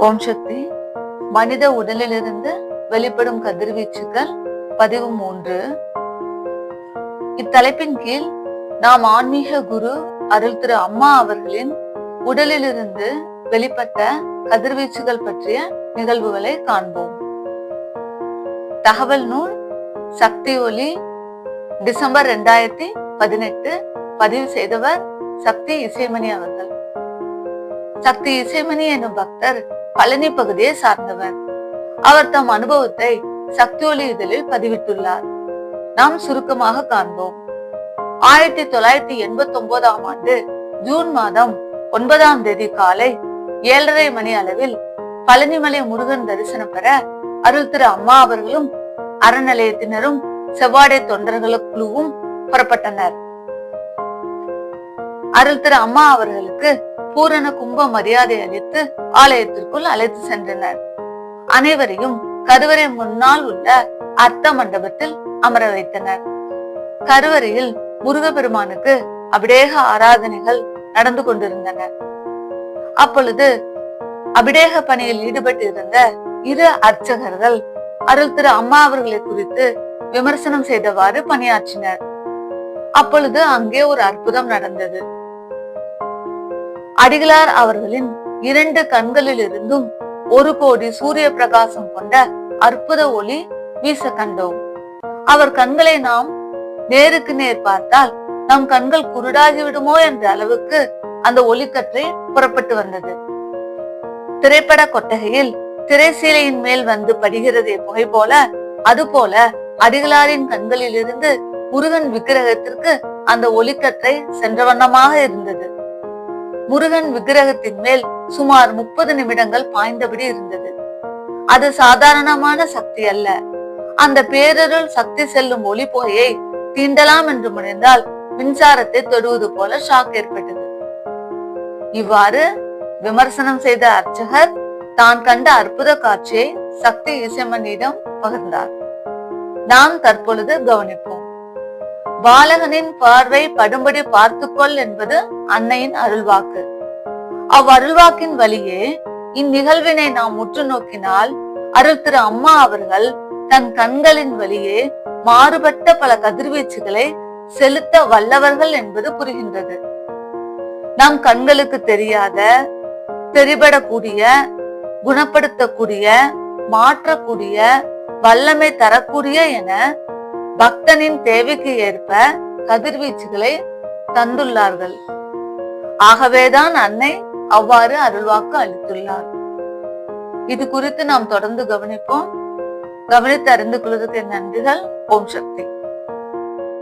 ஓம் சக்தி. மனித உடலிலிருந்து வெளிப்படும் கதிர்வீச்சுகள் பதிவு 3. இத்தலைப்பின் கீழ் நாம் ஆன்மீக குரு அருள் திரு அம்மா அவர்களின் உடலிலிருந்து வெளிப்பட்ட கதிர்வீச்சுகள் பற்றிய நிகழ்வுகளை காண்போம். தகவல் நூல் சக்தி ஒளி, டிசம்பர் 2018. பதிவு செய்தவர் சக்தி இசைமணி அவர்கள். சக்தி இசைமணி எனும் பக்தர் பழனி பகுதியை சார்ந்தவர். அவர் தம் அனுபவத்தை சக்தி ஒளி இதழில் பதிவிட்டுள்ளார். நாம் சுருக்கமாக காண்போம். 1989 ஆண்டு ஜூன் மாதம் 9ஆம் தேதி காலை 7:30 மணி அளவில் பழனிமலை முருகன் தரிசனம் பெற அருள் திரு அம்மா அவர்களும் அறநிலையத்தினரும் செவ்வாடை தொண்டர்கள் குழுவும் புறப்பட்டனர். அருள் திரு அம்மா அவர்களுக்கு பூரண கும்ப மரியாதை அளித்து ஆலயத்திற்குள் அழைத்து சென்றனர். அனைவரையும் கருவறை முன்னால் உள்ள அர்த்த மண்டபத்தில் அமர வைத்தனர். கருவறையில் முருகப்பெருமானுக்கு அபிடேக ஆராதனைகள் நடந்து கொண்டிருந்தன. அப்பொழுது அபிடேக பணியில் ஈடுபட்டு இருந்த இரு அர்ச்சகர்கள் அருள் திரு அம்மா அவர்களை குறித்து விமர்சனம் செய்தவாறு பணியாற்றினர். அப்பொழுது அங்கே ஒரு அற்புதம் நடந்தது. அடிகளார் அவர்களின் 2 கண்களில் இருந்தும் 1 கோடி சூரிய பிரகாசம் கொண்ட அற்புத ஒளி வீச கண்டோம். அவர் கண்களை நாம் நேருக்கு நேர் பார்த்தால் நம் கண்கள் குருடாகி விடுமோ என்ற அளவுக்கு அந்த ஒளிக்கற்றை புறப்பட்டு வந்தது. திரைப்பட கொட்டகையில் திரைசீலையின் மேல் வந்து படுகிறதே புகை போல, அதுபோல அடிகளாரின் கண்களில் இருந்து முருகன் விக்கிரகத்திற்கு அந்த ஒளிக்கற்றை சென்ற வண்ணமாக இருந்தது. முருகன் விக்கிரகத்தின் மேல் சுமார் 30 நிமிடங்கள் பாய்ந்தபடி இருந்தது. அது சாதாரணமான சக்தி அல்ல. அந்த பேரருள் சக்தி செல்லும் ஒளி புகையை தீண்டலாம் என்று முனைந்தால் மின்சாரத்தை தொடுவது போல ஷாக் ஏற்பட்டது. இவ்வாறு விமர்சனம் செய்த அர்ச்சகர் தான் கண்ட அற்புத காட்சியை சக்தி இசைமணியிடம் பகிர்ந்தார். நாம் தற்பொழுது கவனிப்போம். பாலகனின் பார்வை படும்படி பார்த்துக்கொள் என்பது அன்னையின் அருள்வாக்கு. அவ்வருள்வாக்கின் வழியே இந்நிகழ்வினை நாம் உற்று நோக்கினால் அருள் திரு அம்மா அவர்கள் தன் கண்களின் வழியே மாறுபட்ட பல கதிர்வீச்சுகளை செலுத்த வல்லவர்கள் என்பது புரிகின்றது. நம் கண்களுக்கு தெரியாத, தெரிபடக்கூடிய, குணப்படுத்தக்கூடிய, மாற்றக்கூடிய, வல்லமை தரக்கூடிய என பக்தனின் தேவைக்கு ஏற்ப கதிர்வீச்சுகளை தந்துள்ளார்கள். ஆகவேதான் அன்னை அவ்வாறு அருள்வாக்கு அளித்துள்ளார். இது குறித்து நாம் தொடர்ந்து கவனிப்போம். கவனித்து அறிந்து கொள்வதற்கு நன்றிகள். ஓம் சக்தி.